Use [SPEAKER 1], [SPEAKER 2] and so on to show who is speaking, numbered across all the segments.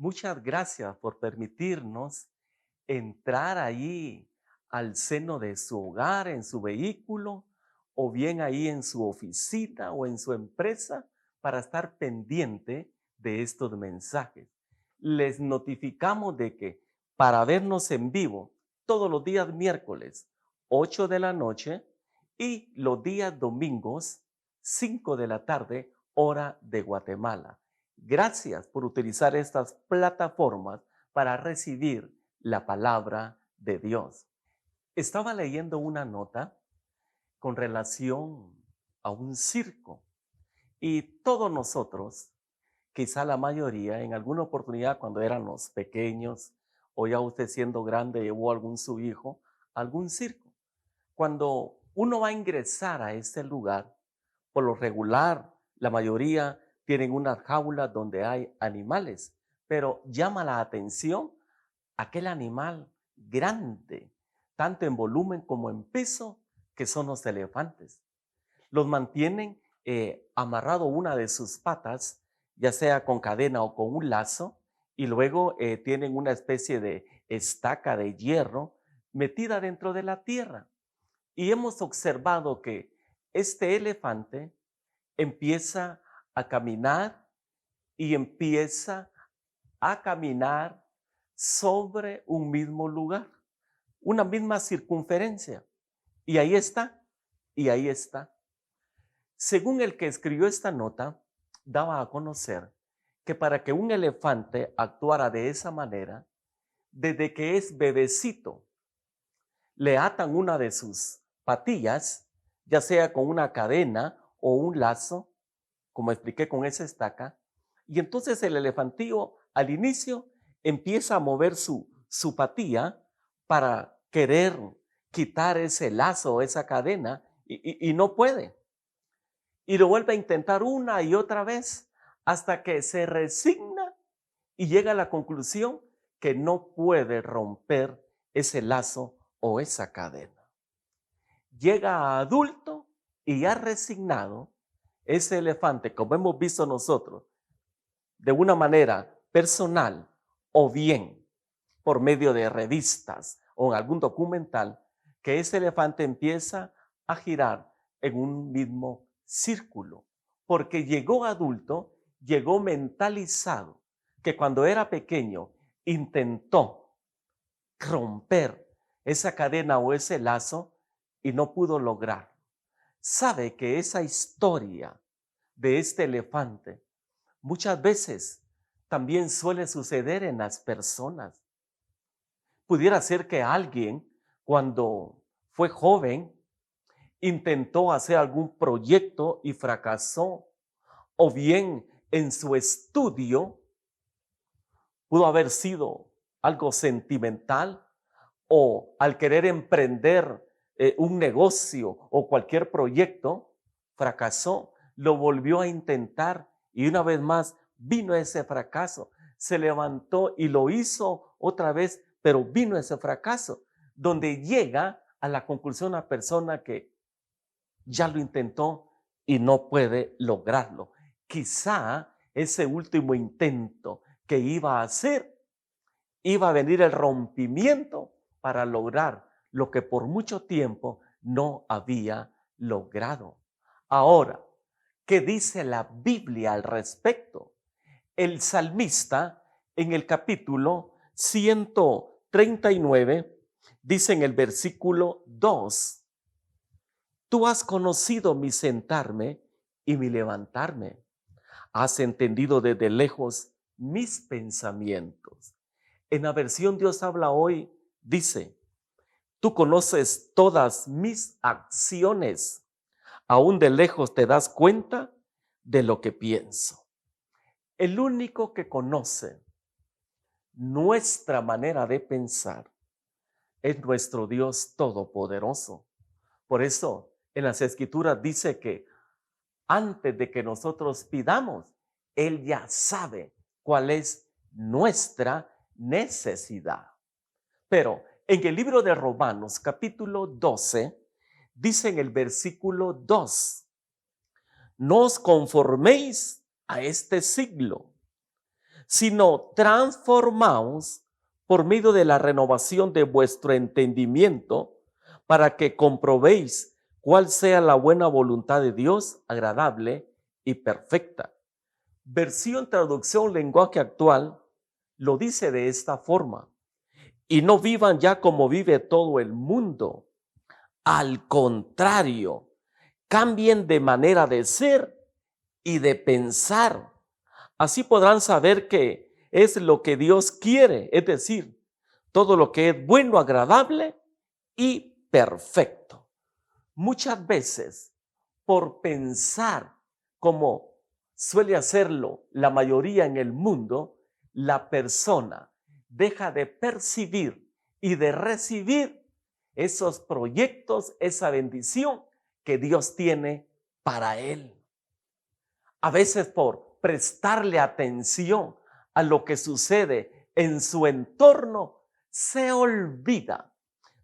[SPEAKER 1] Muchas gracias por permitirnos entrar allí al seno de su hogar, en su vehículo, o bien ahí en su oficina o en su empresa para estar pendiente de estos mensajes. Les notificamos de que para vernos en vivo todos los días miércoles, 8 de la noche, y los días domingos, 5 de la tarde, hora de Guatemala. Gracias por utilizar estas plataformas para recibir la palabra de Dios. Estaba leyendo una nota con relación a un circo y todos nosotros, quizá la mayoría, en alguna oportunidad cuando éramos pequeños o ya usted siendo grande llevó algún su hijo a algún circo. Cuando uno va a ingresar a ese lugar, por lo regular, la mayoría tienen unas jaulas donde hay animales, pero llama la atención aquel animal grande, tanto en volumen como en peso, que son los elefantes. Los mantienen amarrado una de sus patas, ya sea con cadena o con un lazo, y luego tienen una especie de estaca de hierro metida dentro de la tierra. Y hemos observado que este elefante empieza a caminar y empieza a caminar sobre un mismo lugar, una misma circunferencia. Y ahí está, y ahí está. Según el que escribió esta nota, daba a conocer que para que un elefante actuara de esa manera, desde que es bebecito, le atan una de sus patillas, ya sea con una cadena o un lazo, como expliqué con esa estaca, y entonces el elefantío al inicio empieza a mover su patilla para querer quitar ese lazo o esa cadena y no puede. Y lo vuelve a intentar una y otra vez hasta que se resigna y llega a la conclusión que no puede romper ese lazo o esa cadena. Llega a adulto y ya resignado, ese elefante, como hemos visto nosotros, de una manera personal o bien por medio de revistas o en algún documental, que ese elefante empieza a girar en un mismo círculo, porque llegó adulto, llegó mentalizado, que cuando era pequeño intentó romper esa cadena o ese lazo y no pudo lograr. Sabe que esa historia de este elefante muchas veces también suele suceder en las personas. Pudiera ser que alguien, cuando fue joven, intentó hacer algún proyecto y fracasó, o bien en su estudio pudo haber sido algo sentimental, o al querer emprender un negocio o cualquier proyecto, fracasó, lo volvió a intentar y una vez más vino ese fracaso. Se levantó y lo hizo otra vez, pero vino ese fracaso, donde llega a la conclusión una persona que ya lo intentó y no puede lograrlo. Quizá ese último intento que iba a hacer, iba a venir el rompimiento para lograr lo que por mucho tiempo no había logrado. Ahora, ¿qué dice la Biblia al respecto? El salmista en el capítulo 139 dice en el versículo 2: Tú has conocido mi sentarme y mi levantarme. Has entendido desde lejos mis pensamientos. En la versión Dios habla hoy, dice: Tú conoces todas mis acciones. Aún de lejos te das cuenta de lo que pienso. El único que conoce nuestra manera de pensar es nuestro Dios Todopoderoso. Por eso en las Escrituras dice que antes de que nosotros pidamos, Él ya sabe cuál es nuestra necesidad. Pero en el libro de Romanos, capítulo 12, dice en el versículo 2: No os conforméis a este siglo, sino transformaos por medio de la renovación de vuestro entendimiento, para que comprobéis cuál sea la buena voluntad de Dios, agradable y perfecta. Versión Traducción Lenguaje Actual lo dice de esta forma: y no vivan ya como vive todo el mundo. Al contrario, cambien de manera de ser y de pensar. Así podrán saber qué es lo que Dios quiere, es decir, todo lo que es bueno, agradable y perfecto. Muchas veces, por pensar como suele hacerlo la mayoría en el mundo, la persona deja de percibir y de recibir esos proyectos, esa bendición que Dios tiene para él. A veces por prestarle atención a lo que sucede en su entorno, se olvida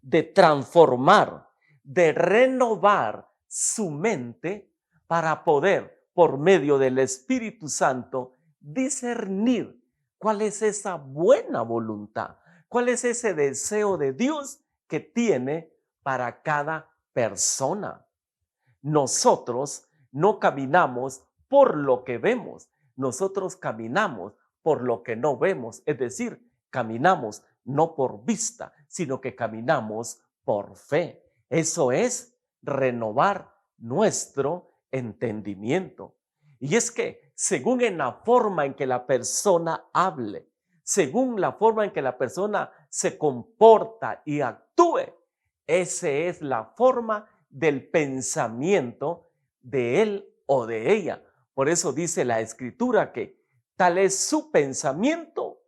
[SPEAKER 1] de transformar, de renovar su mente para poder, por medio del Espíritu Santo, discernir cuál es esa buena voluntad, cuál es ese deseo de Dios que tiene para cada persona. Nosotros no caminamos por lo que vemos, nosotros caminamos por lo que no vemos, es decir, caminamos no por vista, sino que caminamos por fe. Eso es renovar nuestro entendimiento. Y es que según en la forma en que la persona hable, según la forma en que la persona se comporta y actúe, esa es la forma del pensamiento de él o de ella. Por eso dice la Escritura que tal es su pensamiento,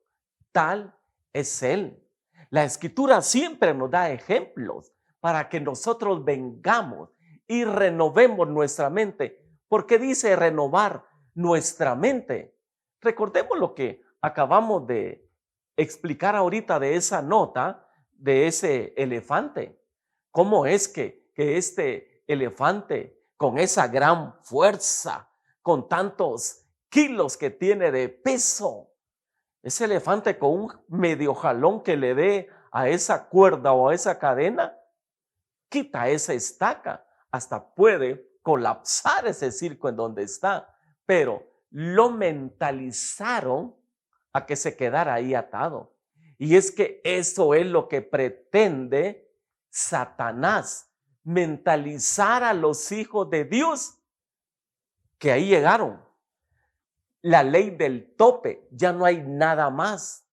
[SPEAKER 1] tal es él. La Escritura siempre nos da ejemplos para que nosotros vengamos y renovemos nuestra mente. ¿Por qué dice renovar nuestra mente? Recordemos lo que acabamos de explicar ahorita de esa nota, de ese elefante. ¿Cómo es que este elefante, con esa gran fuerza, con tantos kilos que tiene de peso, ese elefante con un medio jalón que le dé a esa cuerda o a esa cadena, quita esa estaca, hasta puede colapsar ese circo en donde está, pero lo mentalizaron a que se quedara ahí atado. Y es que eso es lo que pretende Satanás, mentalizar a los hijos de Dios que ahí llegaron. La ley del tope, ya no hay nada más.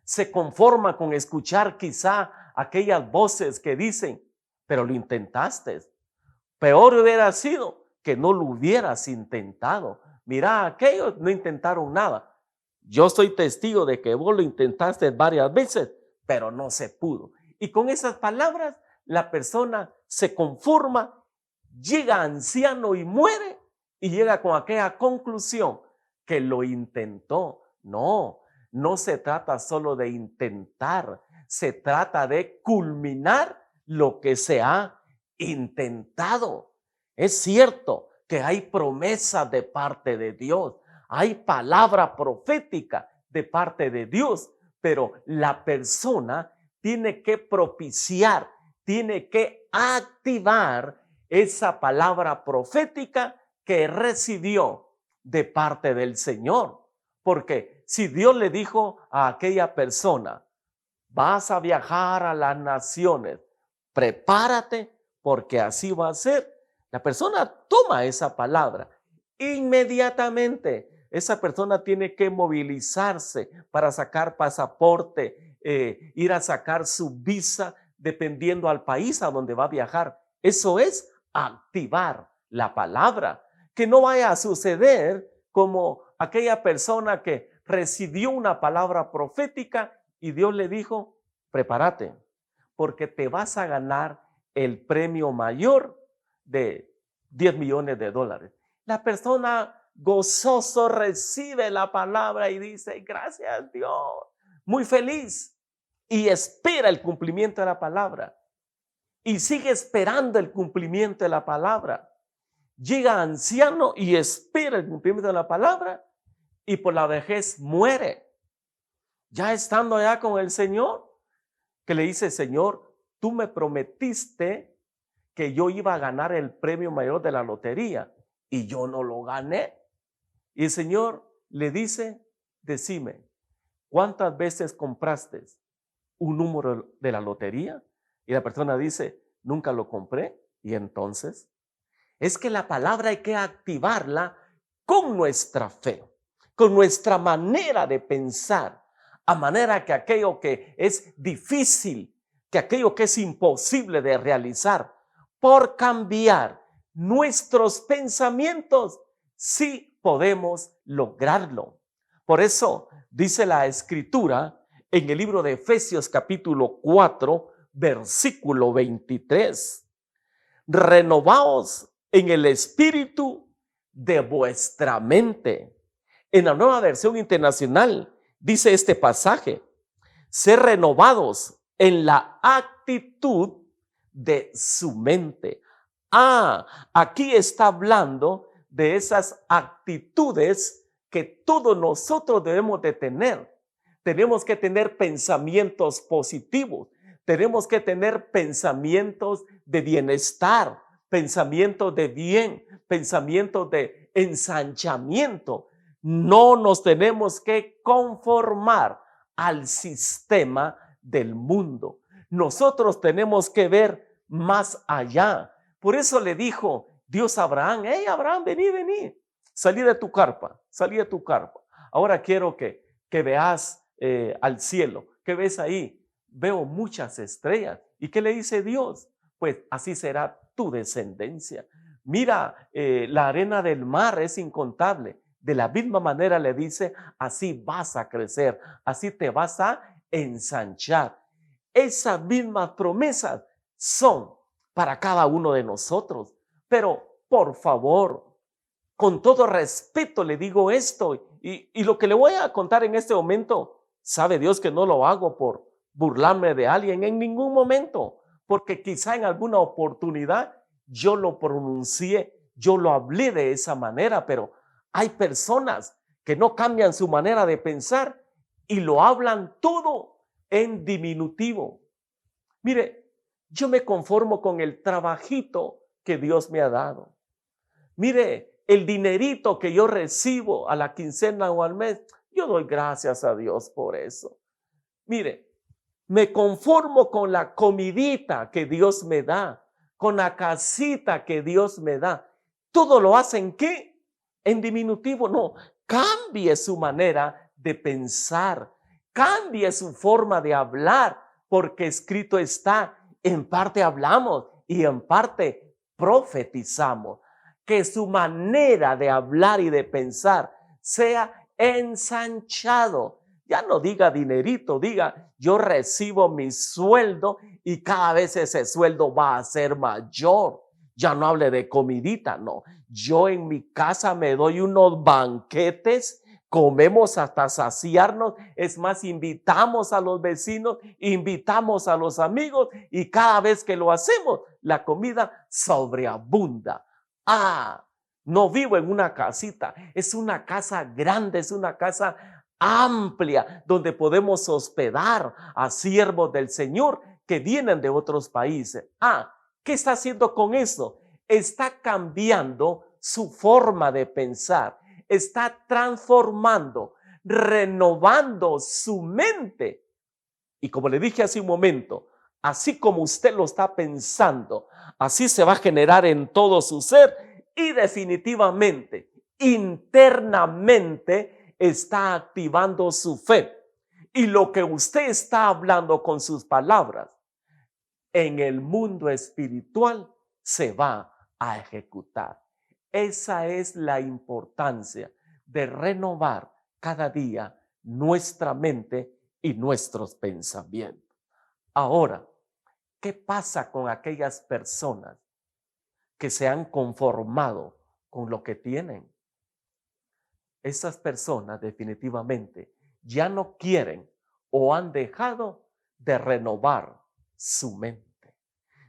[SPEAKER 1] Se conforma con escuchar quizá aquellas voces que dicen, pero lo intentaste. Peor hubiera sido que no lo hubieras intentado. Mira, aquellos no intentaron nada. Yo soy testigo de que vos lo intentaste varias veces, pero no se pudo. Y con esas palabras, la persona se conforma, llega anciano y muere, y llega con aquella conclusión que lo intentó. No, no se trata solo de intentar, se trata de culminar lo que se ha intentado. Es cierto que hay promesas de parte de Dios, hay palabra profética de parte de Dios, pero la persona tiene que propiciar, tiene que activar esa palabra profética que recibió de parte del Señor. Porque si Dios le dijo a aquella persona, vas a viajar a las naciones, prepárate porque así va a ser, la persona toma esa palabra. Inmediatamente esa persona tiene que movilizarse para sacar pasaporte, ir a sacar su visa dependiendo al país a donde va a viajar. Eso es activar la palabra. Que no vaya a suceder como aquella persona que recibió una palabra profética y Dios le dijo, prepárate, porque te vas a ganar el premio mayor de 10 millones de dólares. La persona gozoso recibe la palabra y dice, gracias Dios, muy feliz, y espera el cumplimiento de la palabra. Y sigue esperando el cumplimiento de la palabra. Llega anciano y espera el cumplimiento de la palabra y por la vejez muere. ya estando allá con el Señor, que le dice: Señor, tú me prometiste que yo iba a ganar el premio mayor de la lotería y yo no lo gané. Y el Señor le dice: decime, ¿cuántas veces compraste un número de la lotería? Y la persona dice: nunca lo compré. Y entonces, es que la palabra hay que activarla con nuestra fe, con nuestra manera de pensar, a manera que aquello que es difícil, que aquello que es imposible de realizar, por cambiar nuestros pensamientos, sí podemos lograrlo. Por eso dice la Escritura en el libro de Efesios capítulo 4, versículo 23. Renovaos en el espíritu de vuestra mente. En la Nueva Versión Internacional dice este pasaje: ser renovados en la actitud de su mente. Aquí está hablando de esas actitudes que todos nosotros debemos de tener. Tenemos que tener pensamientos positivos. Tenemos que tener pensamientos de bienestar, pensamientos de bien, pensamientos de ensanchamiento. No nos tenemos que conformar al sistema del mundo. Nosotros tenemos que ver más allá. Por eso le dijo Dios a Abraham: hey Abraham, vení, salí de tu carpa, salí de tu carpa. Ahora quiero que veas al cielo. ¿Qué ves ahí? Veo muchas estrellas. ¿Y qué le dice Dios? Pues así será tu descendencia. Mira, la arena del mar es incontable. De la misma manera le dice: así vas a crecer, así te vas a ensanchar. Esas mismas promesas son para cada uno de nosotros. Pero, por favor, con todo respeto le digo esto, y lo que le voy a contar en este momento, sabe Dios que no lo hago por burlarme de alguien en ningún momento, porque quizá en alguna oportunidad yo lo pronuncié, yo lo hablé de esa manera, pero hay personas que no cambian su manera de pensar y lo hablan todo en diminutivo. Mire, yo me conformo con el trabajito que Dios me ha dado. Mire, el dinerito que yo recibo a la quincena o al mes, yo doy gracias a Dios por eso. Mire, me conformo con la comidita que Dios me da, con la casita que Dios me da. Todo lo hacen ¿qué? En diminutivo. No, cambie su manera de pensar, cambie su forma de hablar, porque escrito está: en parte hablamos y en parte profetizamos. Que su manera de hablar y de pensar sea ensanchado. Ya no diga dinerito, diga: yo recibo mi sueldo y cada vez ese sueldo va a ser mayor. Ya no hable de comidita, no. Yo en mi casa me doy unos banquetes, comemos hasta saciarnos. Es más, invitamos a los vecinos, invitamos a los amigos, y cada vez que lo hacemos, la comida sobreabunda. No vivo en una casita, es una casa grande, es una casa amplia, donde podemos hospedar a siervos del Señor que vienen de otros países. ¿Qué está haciendo con eso? Está cambiando su forma de pensar, está transformando, renovando su mente. Y como le dije hace un momento, así como usted lo está pensando, así se va a generar en todo su ser, y definitivamente, internamente, está activando su fe. Y lo que usted está hablando con sus palabras, en el mundo espiritual se va a ejecutar. Esa es la importancia de renovar cada día nuestra mente y nuestros pensamientos. Ahora, ¿qué pasa con aquellas personas que se han conformado con lo que tienen? Esas personas definitivamente ya no quieren o han dejado de renovar su mente.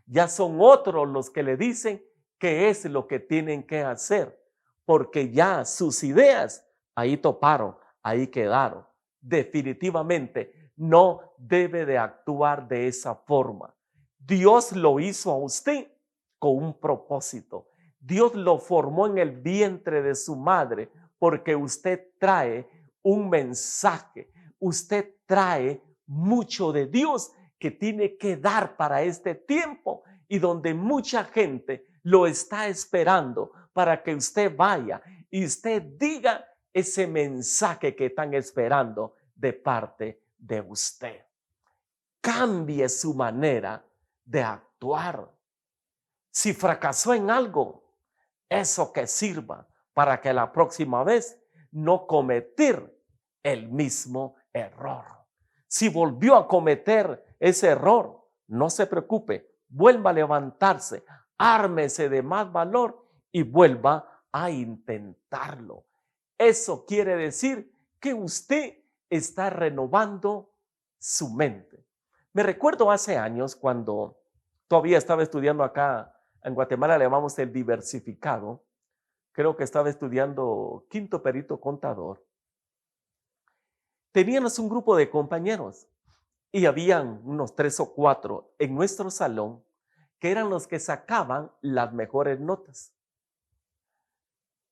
[SPEAKER 1] Ya son otros los que le dicen qué es lo que tienen que hacer, porque ya sus ideas ahí toparon, ahí quedaron. definitivamente no debe de actuar de esa forma. Dios lo hizo a usted con un propósito. Dios lo formó en el vientre de su madre porque usted trae un mensaje. Usted trae mucho de Dios que tiene que dar para este tiempo y donde mucha gente lo está esperando para que usted vaya y usted diga ese mensaje que están esperando de parte de usted. Cambie su manera de actuar. Si fracasó en algo, eso que sirva para que la próxima vez no cometer el mismo error. Si volvió a cometer ese error, no se preocupe, vuelva a levantarse, ármese de más valor y vuelva a intentarlo. Eso quiere decir que usted está renovando su mente. Me recuerdo hace años cuando todavía estaba estudiando acá en Guatemala, le llamamos el diversificado. Creo que estaba estudiando quinto perito contador. Teníamos un grupo de compañeros y habían unos 3 o 4 en nuestro salón que eran los que sacaban las mejores notas.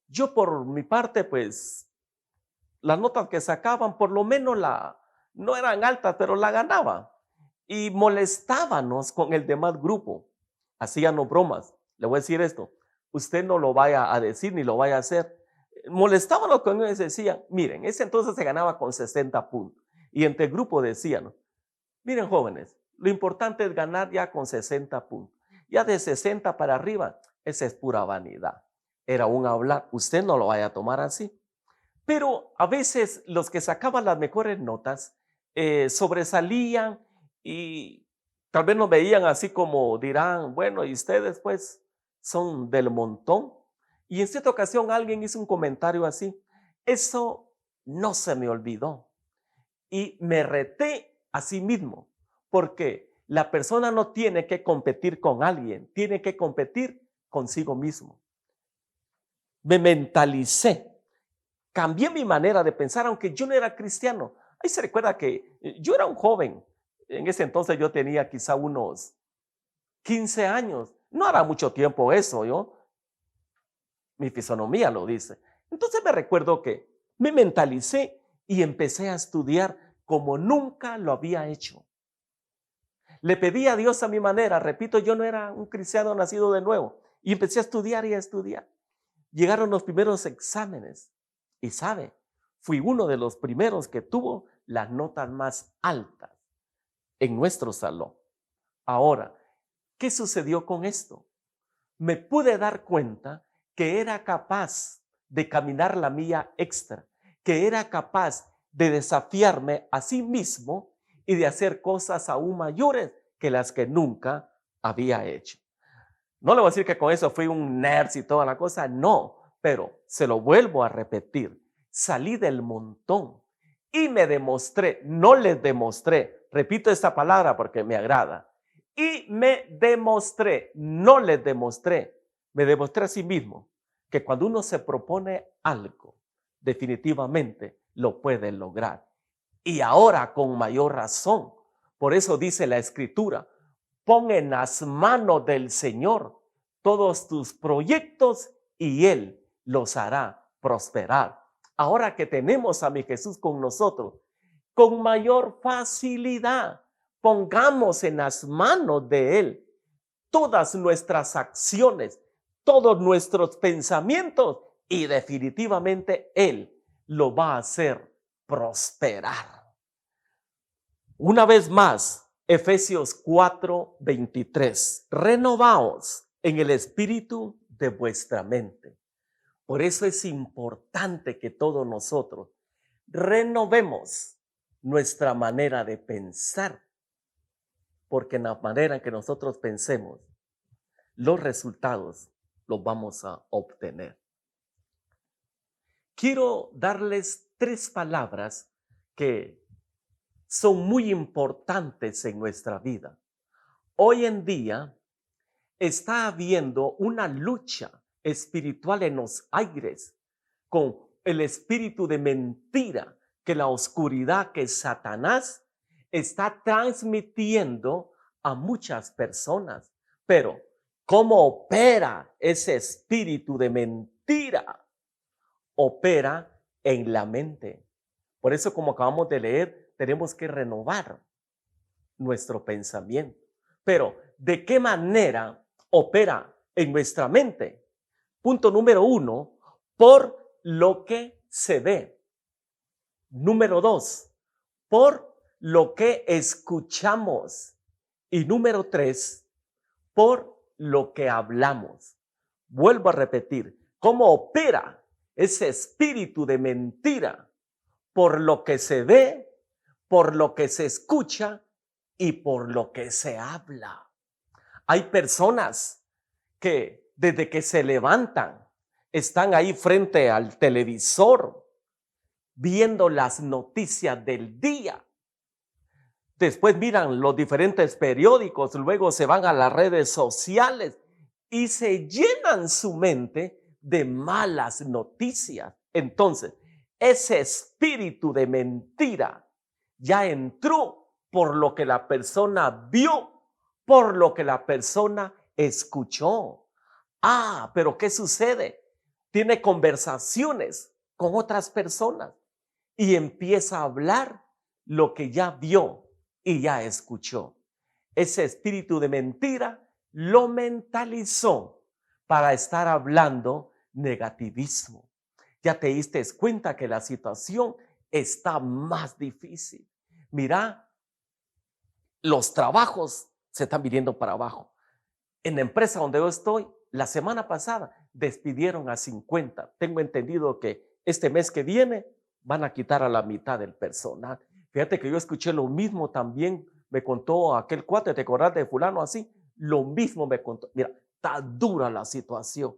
[SPEAKER 1] Yo por mi parte, pues, las notas que sacaban por lo menos no eran altas, pero la ganaba. Y molestábamos con el demás grupo. Hacíamos bromas. Le voy a decir esto, usted no lo vaya a decir ni lo vaya a hacer. Molestábamos con ellos y decían, miren, ese entonces se ganaba con 60 puntos. Y entre el grupo decían, miren jóvenes, lo importante es ganar ya con 60 puntos. Ya de 60 para arriba, esa es pura vanidad. Era un hablar, usted no lo vaya a tomar así. Pero a veces los que sacaban las mejores notas sobresalían y tal vez nos veían así como dirán, bueno, y ustedes pues son del montón. Y en cierta ocasión alguien hizo un comentario así. Eso no se me olvidó. Y me reté a sí mismo, porque la persona no tiene que competir con alguien, tiene que competir consigo mismo. Me mentalicé. Cambié mi manera de pensar, aunque yo no era cristiano. Ahí se recuerda que yo era un joven. En ese entonces yo tenía quizá unos 15 años. No era mucho tiempo eso, mi fisonomía lo dice. Entonces me recuerdo que me mentalicé y empecé a estudiar como nunca lo había hecho. Le pedí a Dios a mi manera. Repito, yo no era un cristiano nacido de nuevo. Y empecé a estudiar y a estudiar. Llegaron los primeros exámenes. Y sabe, fui uno de los primeros que tuvo las notas más altas en nuestro salón. Ahora, ¿qué sucedió con esto? Me pude dar cuenta que era capaz de caminar la milla extra, que era capaz de desafiarme a sí mismo y de hacer cosas aún mayores que las que nunca había hecho. No le voy a decir que con eso fui un nerd y toda la cosa, no. Pero se lo vuelvo a repetir, salí del montón y me demostré, no les demostré, repito esta palabra porque me agrada, y me demostré, no les demostré, me demostré a sí mismo que cuando uno se propone algo, definitivamente lo puede lograr. Y ahora con mayor razón, por eso dice la Escritura, pon en las manos del Señor todos tus proyectos y Él los hará prosperar. Ahora que tenemos a mi Jesús con nosotros, con mayor facilidad, pongamos en las manos de Él todas nuestras acciones, todos nuestros pensamientos y definitivamente Él lo va a hacer prosperar. Una vez más, Efesios 4:23, renovaos en el espíritu de vuestra mente. Por eso es importante que todos nosotros renovemos nuestra manera de pensar, porque en la manera en que nosotros pensemos, los resultados los vamos a obtener. Quiero darles 3 palabras que son muy importantes en nuestra vida. Hoy en día está habiendo una lucha espiritual en los aires con el espíritu de mentira que la oscuridad que Satanás está transmitiendo a muchas personas. Pero, ¿cómo opera ese espíritu de mentira? Opera en la mente. Por eso, como acabamos de leer, tenemos que renovar nuestro pensamiento. Pero, ¿de qué manera opera en nuestra mente? Punto número 1, por lo que se ve. Número 2, por lo que escuchamos. Y número 3, por lo que hablamos. Vuelvo a repetir, ¿cómo opera ese espíritu de mentira? Por lo que se ve, por lo que se escucha y por lo que se habla. Hay personas que desde que se levantan están ahí frente al televisor viendo las noticias del día. Después miran los diferentes periódicos, luego se van a las redes sociales y se llenan su mente de malas noticias. Entonces, ese espíritu de mentira ya entró por lo que la persona vio, por lo que la persona escuchó. Pero ¿qué sucede? Tiene conversaciones con otras personas y empieza a hablar lo que ya vio y ya escuchó. Ese espíritu de mentira lo mentalizó para estar hablando negativismo. Ya te diste cuenta que la situación está más difícil. Mira, los trabajos se están viniendo para abajo. En la empresa donde yo estoy, la semana pasada despidieron a 50. Tengo entendido que este mes que viene van a quitar a la mitad del personal. Fíjate que yo escuché lo mismo también, me contó aquel cuate, ¿te acordás de fulano así? Lo mismo me contó. Mira, está dura la situación.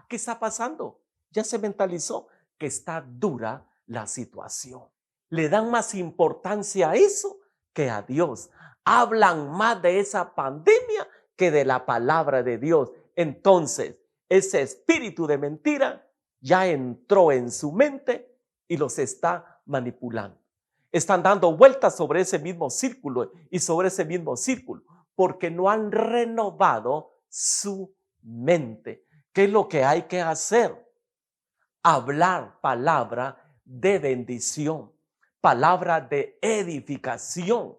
[SPEAKER 1] ¿Qué está pasando? Ya se mentalizó que está dura la situación. Le dan más importancia a eso que a Dios. Hablan más de esa pandemia que de la palabra de Dios. Entonces, ese espíritu de mentira ya entró en su mente y los está manipulando. Están dando vueltas sobre ese mismo círculo y sobre ese mismo círculo porque no han renovado su mente. ¿Qué es lo que hay que hacer? Hablar palabra de bendición, palabra de edificación.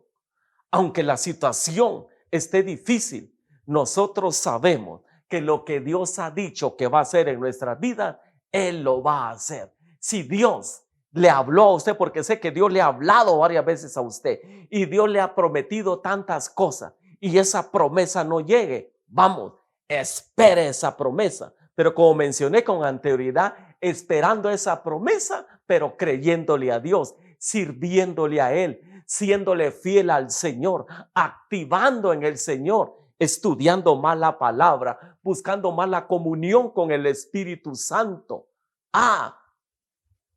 [SPEAKER 1] Aunque la situación esté difícil, nosotros sabemos que lo que Dios ha dicho que va a hacer en nuestra vida, Él lo va a hacer. Si Dios le habló a usted, porque sé que Dios le ha hablado varias veces a usted y Dios le ha prometido tantas cosas y esa promesa no llegue, vamos, espere esa promesa. Pero como mencioné con anterioridad, esperando esa promesa, pero creyéndole a Dios, sirviéndole a Él, siéndole fiel al Señor, activando en el Señor, estudiando más la palabra, buscando más la comunión con el Espíritu Santo.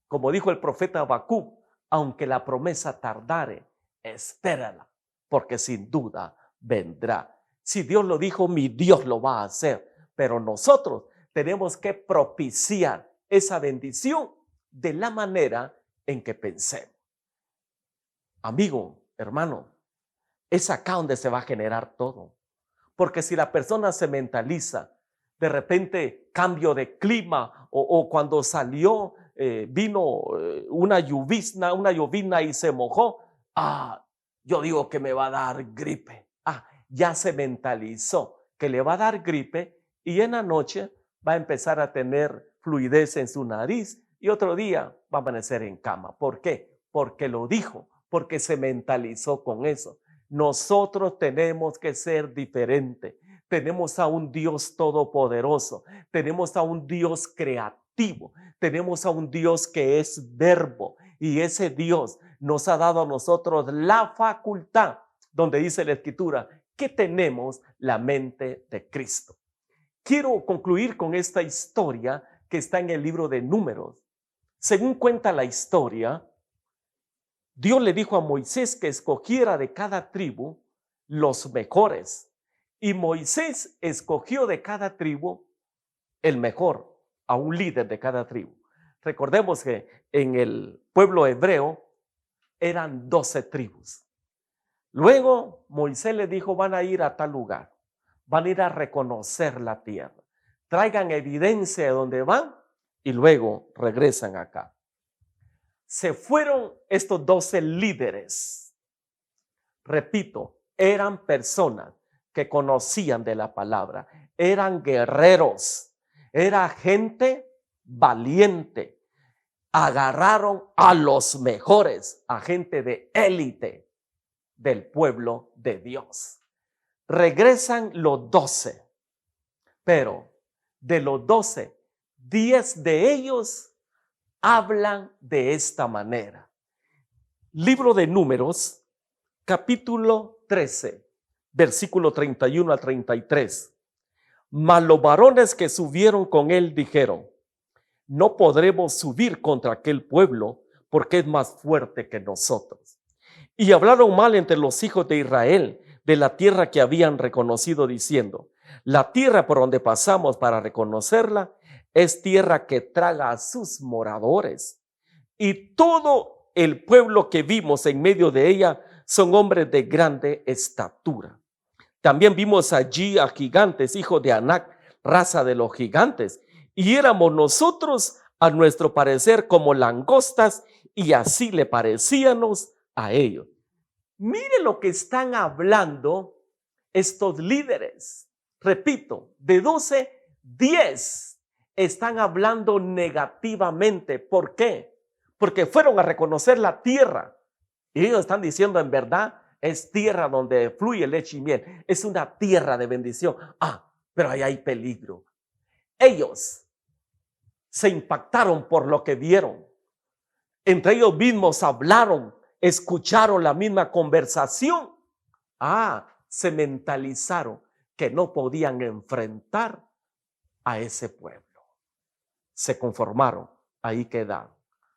[SPEAKER 1] Como dijo el profeta Habacuc, aunque la promesa tardare, espérala, porque sin duda vendrá. Si Dios lo dijo, mi Dios lo va a hacer, pero nosotros tenemos que propiciar esa bendición de la manera en que pensemos. Amigo, hermano, es acá donde se va a generar todo. Porque si la persona se mentaliza, de repente cambio de clima o cuando salió, vino una llovizna y se mojó, yo digo que me va a dar gripe. Ya se mentalizó que le va a dar gripe y en la noche va a empezar a tener fluidez en su nariz y otro día va a amanecer en cama. ¿Por qué? Porque lo dijo, porque se mentalizó con eso. Nosotros tenemos que ser diferentes. Tenemos a un Dios todopoderoso, tenemos a un Dios creativo, tenemos a un Dios que es verbo y ese Dios nos ha dado a nosotros la facultad, donde dice la Escritura, que tenemos la mente de Cristo. Quiero concluir con esta historia que está en el libro de Números. Según cuenta la historia, Dios le dijo a Moisés que escogiera de cada tribu los mejores. Y Moisés escogió de cada tribu el mejor, a un líder de cada tribu. Recordemos que en el pueblo hebreo eran 12 tribus. Luego Moisés les dijo, van a ir a tal lugar, van a ir a reconocer la tierra, traigan evidencia de dónde van y luego regresan acá. Se fueron estos 12 líderes. Repito, eran personas que conocían de la palabra, eran guerreros, era gente valiente. Agarraron a los mejores, a gente de élite del pueblo de Dios. Regresan los 12, pero de los 12, 10 de ellos hablan de esta manera. Libro de Números, capítulo 13, versículo 31 al 33. Mas los varones que subieron con él dijeron, no podremos subir contra aquel pueblo porque es más fuerte que nosotros. Y hablaron mal entre los hijos de Israel de la tierra que habían reconocido, diciendo, la tierra por donde pasamos para reconocerla es tierra que traga a sus moradores. Y todo el pueblo que vimos en medio de ella son hombres de grande estatura. También vimos allí a gigantes, hijos de Anac, raza de los gigantes. Y éramos nosotros, a nuestro parecer, como langostas, y así le parecíamos a ellos. Mire lo que están hablando estos líderes. Repito, de 12, 10 están hablando negativamente. ¿Por qué? Porque fueron a reconocer la tierra. Y ellos están diciendo, en verdad, es tierra donde fluye leche y miel. Es una tierra de bendición. Pero ahí hay peligro. Ellos se impactaron por lo que vieron. Entre ellos mismos hablaron, escucharon la misma conversación. Se mentalizaron que no podían enfrentar a ese pueblo. Se conformaron, ahí quedaron.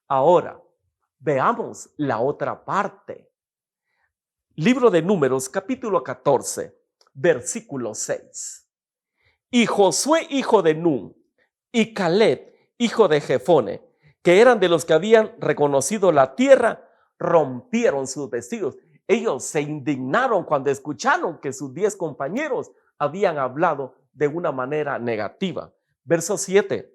[SPEAKER 1] Ahora, veamos la otra parte. Libro de Números, capítulo 14, versículo 6. Y Josué, hijo de Nun, y Caleb, hijo de Jefone, que eran de los que habían reconocido la tierra, rompieron sus vestidos. Ellos se indignaron cuando escucharon que sus 10 compañeros habían hablado de una manera negativa. Verso 7.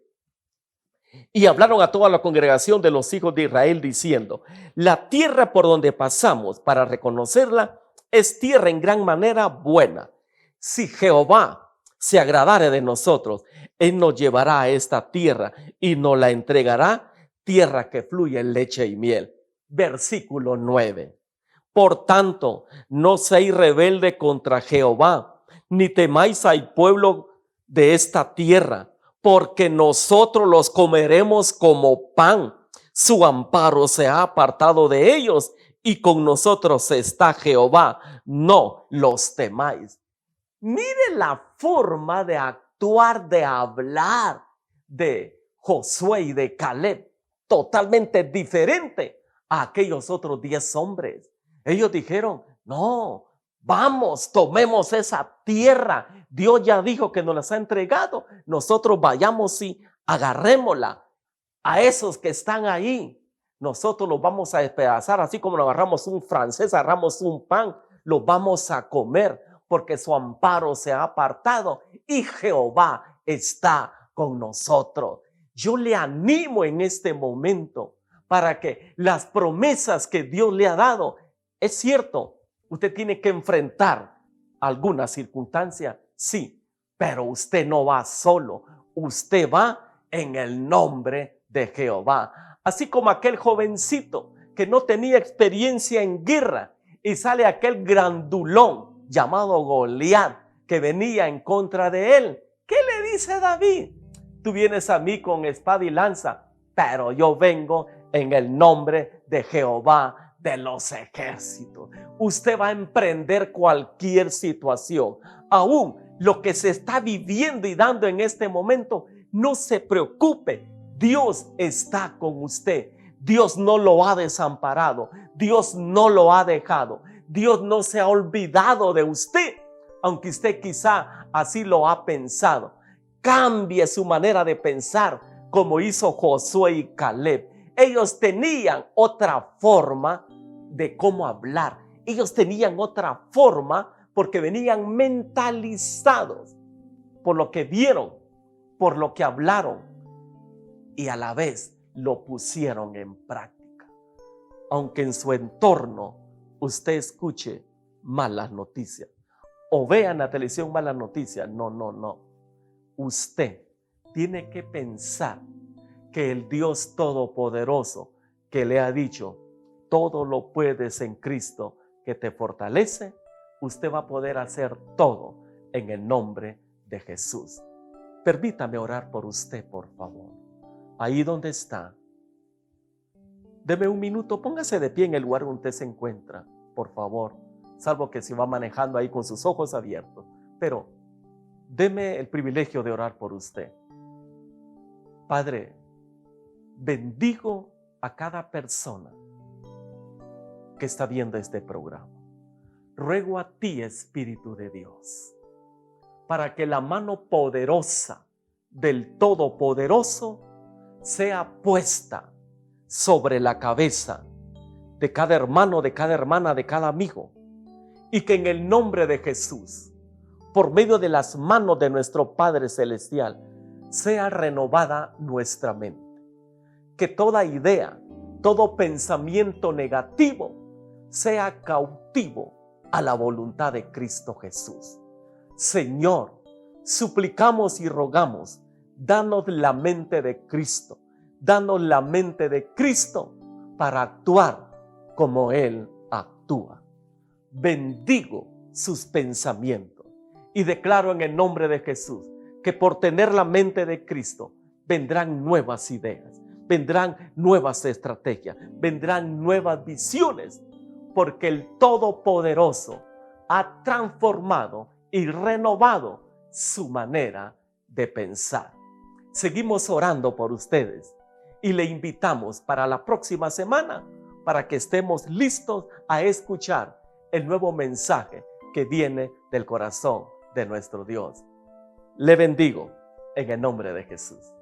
[SPEAKER 1] Y hablaron a toda la congregación de los hijos de Israel diciendo, la tierra por donde pasamos para reconocerla es tierra en gran manera buena. Si Jehová se agradare de nosotros, Él nos llevará a esta tierra y nos la entregará, tierra que fluye en leche y miel. Versículo 9. Por tanto, no seáis rebelde contra Jehová, ni temáis al pueblo de esta tierra, porque nosotros los comeremos como pan. Su amparo se ha apartado de ellos y con nosotros está Jehová. No los temáis. Mire la forma de actuar, de hablar de Josué y de Caleb, totalmente diferente a aquellos otros 10 hombres. Ellos dijeron, no, vamos, tomemos esa tierra. Dios ya dijo que nos las ha entregado. Nosotros vayamos y agarrémosla. A esos que están ahí, nosotros los vamos a despedazar, así como nos agarramos un francés, agarramos un pan, los vamos a comer, porque su amparo se ha apartado y Jehová está con nosotros. Yo le animo en este momento para que las promesas que Dios le ha dado, es cierto, usted tiene que enfrentar alguna circunstancia, sí, pero usted no va solo, usted va en el nombre de Jehová. Así como aquel jovencito que no tenía experiencia en guerra y sale aquel grandulón llamado Goliat que venía en contra de él. ¿Qué le dice David? Tú vienes a mí con espada y lanza, pero yo vengo en el nombre de Jehová de los ejércitos. Usted va a emprender cualquier situación, aún lo que se está viviendo y dando en este momento. No se preocupe, Dios está con usted. Dios no lo ha desamparado, Dios no lo ha dejado, Dios no se ha olvidado de usted, aunque usted quizá así lo ha pensado. Cambie su manera de pensar como hizo Josué y Caleb. Ellos tenían otra forma de cómo hablar. Ellos tenían otra forma porque venían mentalizados por lo que vieron, por lo que hablaron y a la vez lo pusieron en práctica. Aunque en su entorno usted escuche malas noticias o vea en la televisión malas noticias, no. Usted tiene que pensar que el Dios Todopoderoso que le ha dicho, todo lo puedes en Cristo que te fortalece, usted va a poder hacer todo en el nombre de Jesús. Permítame orar por usted, por favor. Ahí donde está, deme un minuto, póngase de pie en el lugar donde usted se encuentra, por favor, salvo que se va manejando ahí con sus ojos abiertos, pero deme el privilegio de orar por usted. Padre, bendigo a cada persona que está viendo este programa. Ruego a ti, Espíritu de Dios, para que la mano poderosa del Todopoderoso sea puesta sobre la cabeza de cada hermano, de cada hermana, de cada amigo, y que en el nombre de Jesús, por medio de las manos de nuestro Padre Celestial, sea renovada nuestra mente. Que toda idea, todo pensamiento negativo sea cautivo a la voluntad de Cristo Jesús. Señor, suplicamos y rogamos, danos la mente de Cristo, danos la mente de Cristo para actuar como Él actúa. Bendigo sus pensamientos y declaro en el nombre de Jesús que por tener la mente de Cristo vendrán nuevas ideas, vendrán nuevas estrategias, vendrán nuevas visiones, porque el Todopoderoso ha transformado y renovado su manera de pensar. Seguimos orando por ustedes y le invitamos para la próxima semana para que estemos listos a escuchar el nuevo mensaje que viene del corazón de nuestro Dios. Le bendigo en el nombre de Jesús.